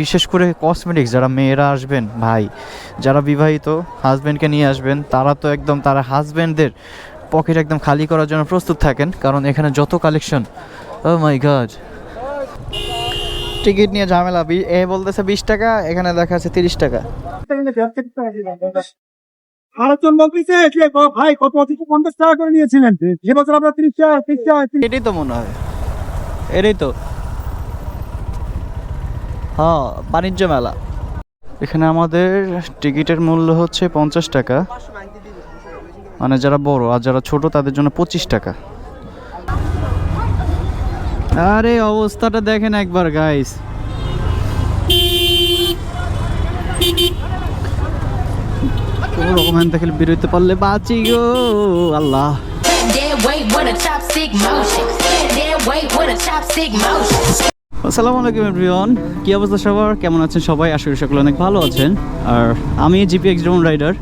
বিশেষ করে কসমেটিক্স যারা মেয়েরা আসবেন ভাই, যারা বিবাহিত হাজব্যান্ডকে নিয়ে আসবেন, তারা তো একদম তারা হাজব্যান্ডদের পকেট একদম খালি করার জন্য প্রস্তুত থাকেন, কারণ এখানে যত কালেকশন, ও মাই গড। টিকিট নিয়ে ঝামেলা, এ বলতেছে 20 টাকা, এখানে দেখা যাচ্ছে 30 টাকা। আরেকজন বলতেছে যে ভাই কত অতিথি 50 টাকা করে নিয়েছিলেন, যে বছর আমরা 30 টাকা। এটাই তো মনে হয়, এটাই তো, হ্যাঁ বাণিজ্য মেলা। এখানে আমাদের টিকিটের মূল্য হচ্ছে 50 টাকা, মানে যারা বড়, আর যারা ছোট তাদের জন্য 25 টাকা। আরে অবস্থাটা দেখেন একবার গাইস, কোনো রকম হ্যান থেকে বেরোতে পারলে বাঁচি গো আল্লাহ। আসসালামু আলাইকুম এভরিওয়ান, কি অবস্থা সবার, কেমন আছেন সবাই? আশা করি সকলে অনেক ভালো আছেন। আর আমি জিপিএক্স ড্রোন রাইডার,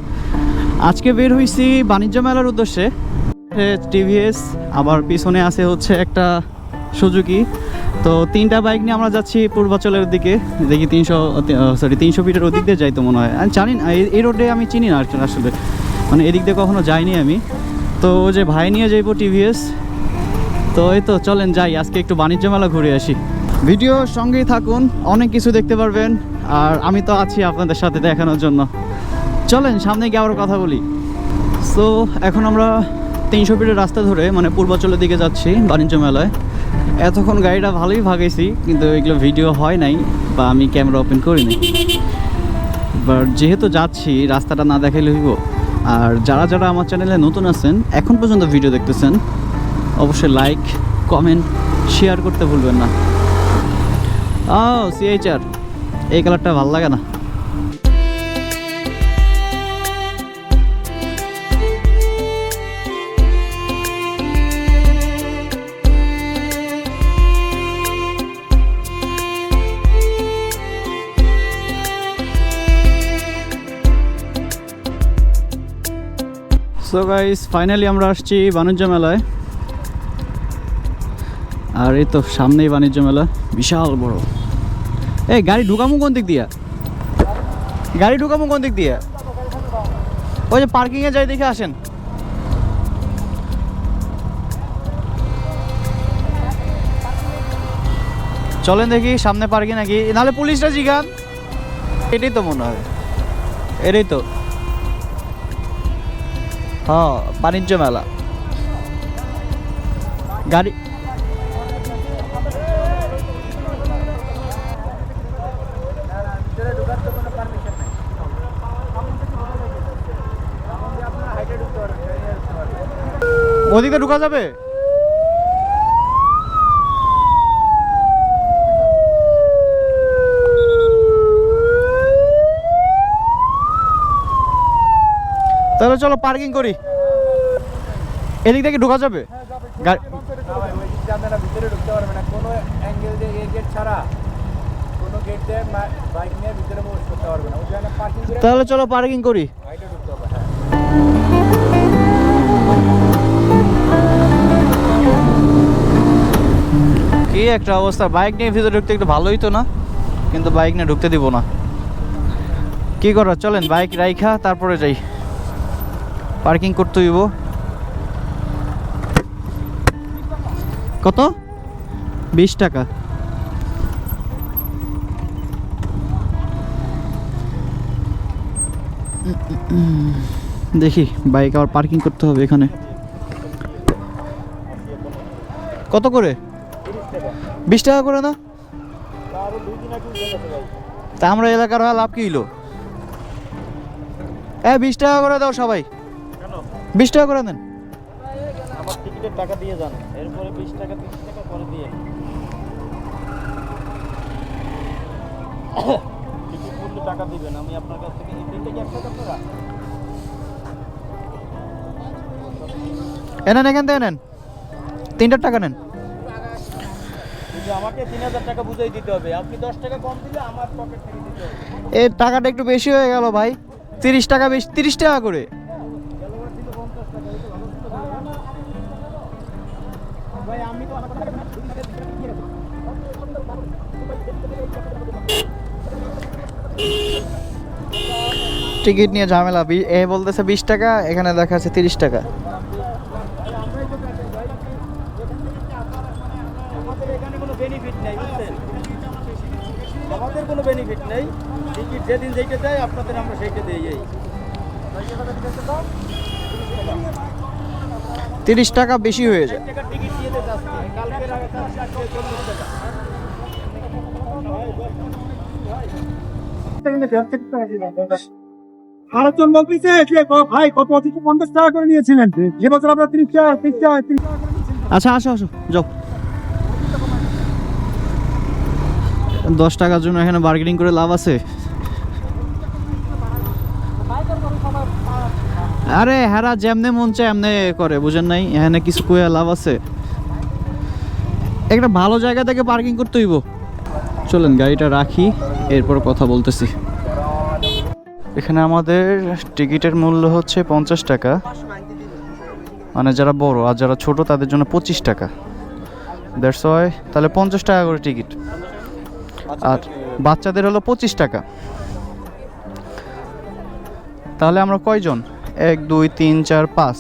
আজকে বের হয়েছি বাণিজ্য মেলার উদ্দেশ্যে। টিভিএস, আবার পিছনে আছে হচ্ছে একটা সুজুকি। তো 3টা বাইক নিয়ে আমরা যাচ্ছি পূর্বাচলের দিকে, দেখি 300 ফিটের ওদিক দিয়ে যাই তো মনে হয়। আমি জানি না, এই রোডে আমি চিনি না আসলে, মানে এদিক দিয়ে কখনো যাইনি আমি। তো যে ভাই নিয়ে যাইবো টিভিএস, তো এই তো চলেন যাই, আজকে একটু বাণিজ্য মেলা ঘুরে আসি। ভিডিও সঙ্গেই থাকুন, অনেক কিছু দেখতে পারবেন, আর আমি তো আছি আপনাদের সাথে দেখানোর জন্য। চলেন সামনে গিয়ে আবার কথা বলি। সো এখন আমরা 300 ফিটের রাস্তা ধরে মানে পূর্বাচলের দিকে যাচ্ছি বাণিজ্য মেলায়। এতক্ষণ গাড়িটা ভালোই ভাগাইছি, কিন্তু এগুলো ভিডিও হয় নাই বা আমি ক্যামেরা ওপেন করিনি। বাট যেহেতু যাচ্ছি, রাস্তাটা না দেখাইলে হইব। আর যারা যারা আমার চ্যানেলে নতুন আছেন, এখন পর্যন্ত ভিডিও দেখতেছেন, অবশ্যই লাইক, কমেন্ট, শেয়ার করতে ভুলবেন না। সিএইচআর, এই কালারটা ভালো লাগে না। সো গাইস, ফাইনালি আমরা আসছি বাণিজ্য মেলায়। আর এই তো সামনেই বাণিজ্য মেলা, বিশাল বড়। এই গাড়ি ঢুকামু কোন দিক দিয়া? গাড়ি ঢুকামু কোন দিক দিয়া? ওই যে পার্কিংয়ে যাই, দেখে আসেন। চলেন দেখি সামনে পার্কিং নাকি, নাহলে পুলিশরা জিগান। এটাই তো মনে হয়, এটাই তো, হ্যাঁ বাণিজ্য মেলা। গাড়ি ওদিকে ঢুকা যাবে? তাহলে চলো পার্কিং করি। এদিক থেকে ঢোকা যাবে? ভিতরে ঢুকতে পারবে না কোনো অ্যাঙ্গেল দিয়ে, এই গেট ছাড়া কোনো গেট দিয়ে বাইক নিয়ে ভিতরে প্রবেশ করতে পারবে না। ওই জন্য পার্কিং করে, তাহলে চলো পার্কিং করি। বাইরে ঢুকতে হবে। হ্যাঁ, কি একটা অবস্থা, বাইক নিয়ে ভিতরে ঢুকতে একটু ভালোই তো না, কিন্তু বাইক নিয়ে ঢুকতে দিব না। কি করার, চলেন বাইক রাইখা তারপরে যাই, পার্কিং করতে হইব। কত? 20 টাকা। দেখি বাইক আবার পার্কিং করতে হবে এখানে। কত করে? 20 টাকা করে না? তা আমরা এলাকার হওয়া লাভ কি হইলো? 20 টাকা করে দাও সবাই। 20 টাকা করে দেন। আমার টিকিটের টাকা দিয়ে যান, এরপরে 20 টাকা 30 টাকা পরে দিয়ে টিকিট মূল্য টাকা দিবেন। আমি আপনার কাছ থেকে এই তিনটে কি একসাথে আপনারা এনেন, এখান থেকে নেন, 3টার টাকা নেন। কিন্তু আমাকে 3000 টাকা বুঝাই দিতে হবে। আপনি 10 টাকা কম দিলে আমার পকেট থেকে দিতে হবে। এই টাকাটা একটু বেশি হয়ে গেল ভাই, 30 টাকা বেশি, 30 টাকা করে। ভাই আমি তো টিকিট নিয়ে ঝামেলা। এ বলতেছে 20 টাকা, এখানে দেখা যাচ্ছে 30 টাকা। আমাদের এখানে কোনো বেনিফিট নেই, বুঝছেন? আমাদের কোনো বেনিফিট নেই। টিকিট যেদিন যেইটা দেয় আপনাদের আমরা সেইটা দিই। 30 টাকা বেশি হয়ে যায়। টাকার টিকিট দিয়ে দিতে আসছে কালকের আগে 40 টাকা। আরেকজন বলতেছে যে ভাই কত অতিথি 50 টাকা করে নিয়েছিলেন, যে বছর আমরা 30 টাকা 30 টাকা 30 টাকা করে নিয়েছিলাম। আচ্ছা আসো আসো যাও। 10 টাকার জন্য এখানে বার্গেনিং করে লাভ আছে? আরে হেরা যেমনে মন চায় এমনে করে, বুঝেন নাই? এখানে কিছু কয়ে লাভ আছে? একটা ভালো জায়গা থেকে পার্কিং করতে হইব। চলেন গাড়িটা রাখি, এরপর কথা বলতেছি। এখানে আমাদের টিকিটের মূল্য হচ্ছে 50 টাকা, মানে যারা বড়, আর যারা ছোট তাদের জন্য 25 টাকা। দ্যাটস ওয়াই তাহলে 50 টাকা করে টিকিট, আর বাচ্চাদের হলো 25 টাকা। তাহলে আমরা কয়জন? 1 2 3 4 5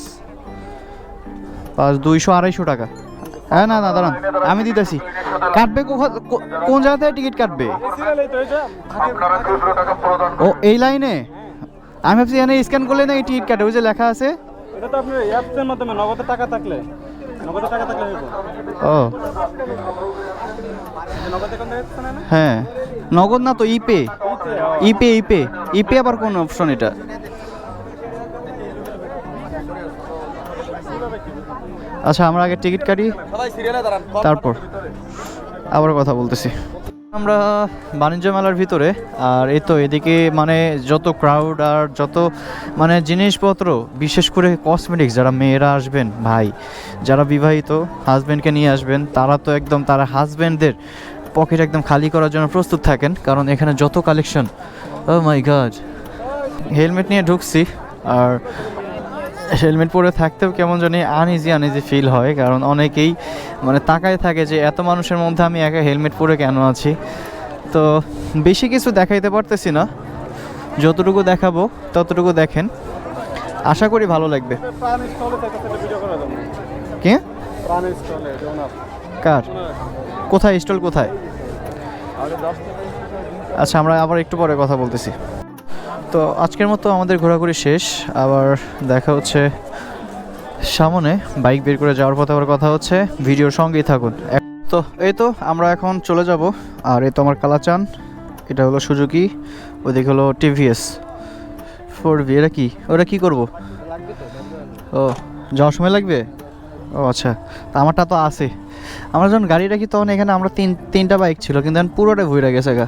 5 200 250 টাকা। হ্যাঁ না না দাঁড়ান, আমি দিতেছি। কাটবে কোন জায়গা থেকে টিকিট কাটবে? ও এই লাইনে? আমি ভাবছি এখানে স্ক্যান করলে না এই টিকিট কাটে, ওই যে লেখা আছে। এটা তো আপনার অ্যাপসের মাধ্যমে নগদে টাকা থাকলে হইব। ও নগদে কোন দেখছেন না? হ্যাঁ, নগদ না তো ইপে। ইপে ইপে ইপে আবার কোন অপশন এটা? আচ্ছা আমরা আগে টিকিট কাটি, তারপর আবার কথা বলতেছি। আমরা বাণিজ্য মেলার ভিতরে, আর এই তো এদিকে মানে যত ক্রাউড আর যত মানে জিনিসপত্র, বিশেষ করে কসমেটিক্স, যারা মেয়েরা আসবেন ভাই, যারা বিবাহিত হাজব্যান্ডকে নিয়ে আসবেন, তারা তো একদম তারা হাজব্যান্ডদের পকেট একদম খালি করার জন্য প্রস্তুত থাকেন, কারণ এখানে যত কালেকশন। ও মাই গড, হেলমেট নিয়ে ঢুকছি, আর হেলমেট পরে থাকতেও কেমন জানি আনইজি ফিল হয়, কারণ অনেকেই মানে তাকায় থাকে যে এত মানুষের মধ্যে আমি একা হেলমেট পরে কেন আছি। তো বেশি কিছু দেখাইতে পারতেছি না, যতটুকু দেখাবো ততটুকু দেখেন, আশা করি ভালো লাগবে। কে? কার? কোথায় স্টল কোথায়? আচ্ছা আমরা আবার একটু পরে কথা বলতেছি। তো আজকের মতো আমাদের ঘোরাঘুরি শেষ, আবার দেখা হচ্ছে সামনে। বাইক বের করে যাওয়ার পথে আবার কথা হচ্ছে, ভিডিওর সঙ্গেই থাকুন। তো এই তো আমরা এখন চলে যাব, আর এই তো আমার কালাচান, এটা হলো সুজুকি, ওইদিকে হলো টিভিএস 4V। এটা কি? ওটা কি করব? ও যাওয়ার সময় লাগবে? ও আচ্ছা, তা আমারটা তো আছে। আমরা যখন গাড়ি রাখি তখন এখানে আমরা তিনটা বাইক ছিল, কিন্তু এখন পুরোটা ভুইরা গেছে গা।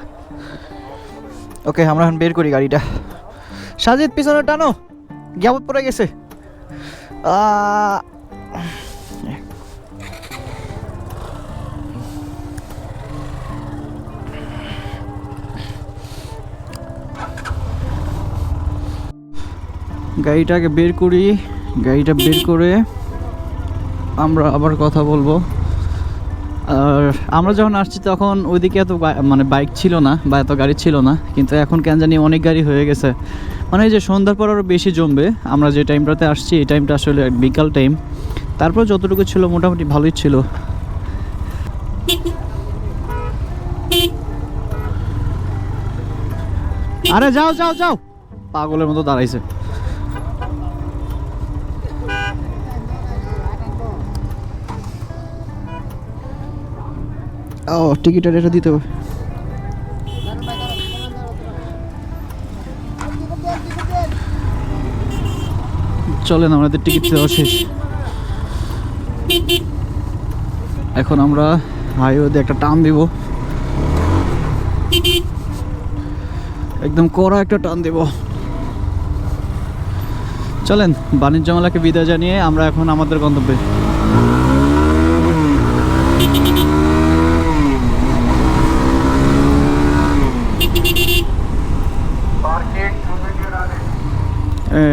ওকে আমরা এখন বের করি গাড়িটা। সাজিদ পিছনে টানো, গ্যাবত পড়ে গেছে। গাড়িটাকে বের করি, গাড়িটা বের করে আমরা আবার কথা বলবো। আর আমরা যখন আসছি তখন ওইদিকে এত মানে বাইক ছিল না বা এত গাড়ি ছিল না, কিন্তু এখন কেন জানি অনেক গাড়ি হয়ে গেছে। মানে এই যে সন্ধ্যার পর আরও বেশি জমবে। আমরা যে টাইমটাতে আসছি এই টাইমটা আসলে বিকাল টাইম, তারপর যতটুকু ছিল মোটামুটি ভালোই ছিল। আরে যাও যাও যাও, পাগলের মতো দাঁড়াইছে। ও টিকিটের এটা দিতে হবে। চলেন আমাদের টিকিট দেওয়া শেষ। এখন আমরা হাইওয়েতে একটা টান দিব, একদম কড়া একটা টান দেব। চলেন বাণিজ্য মেলাকে বিদায় জানিয়ে আমরা এখন আমাদের গন্তব্যে।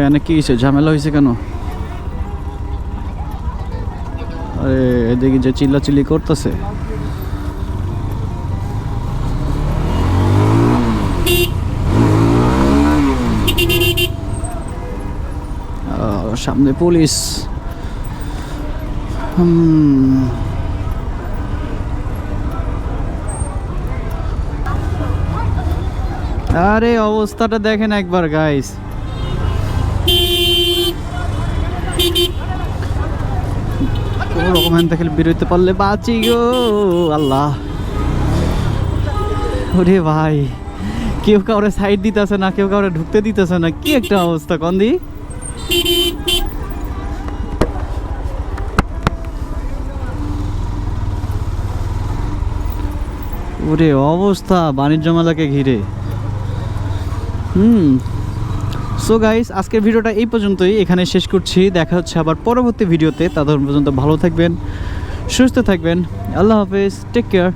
এনে কি হয়েছে? ঝামেলা হয়েছে কেন? আরে এদিকে যে চিল্লাচিল্লি করতেছে। সামনে পুলিশ। আরে অবস্থাটা দেখেন একবার গাইস, কোনো রকম এখান থেকে বেরোতে পারলে বাঁচি গো আল্লাহ। ওরে ভাই, কেউ কাউরে সাইড দিতেছে না, কেউ কাউরে ঢুকতে দিতেছে না, কি একটা অবস্থা কন্দি। ওরে অবস্থা বাণিজ্য মেলাকে ঘিরে। সো গাইস, আজকের ভিডিওটা এই পর্যন্তই, এখানে শেষ করছি। দেখা হচ্ছে আবার পরবর্তী ভিডিওতে। ততক্ষণ পর্যন্ত ভালো থাকবেন, সুস্থ থাকবেন। আল্লাহ হাফেজ, টেক কেয়ার।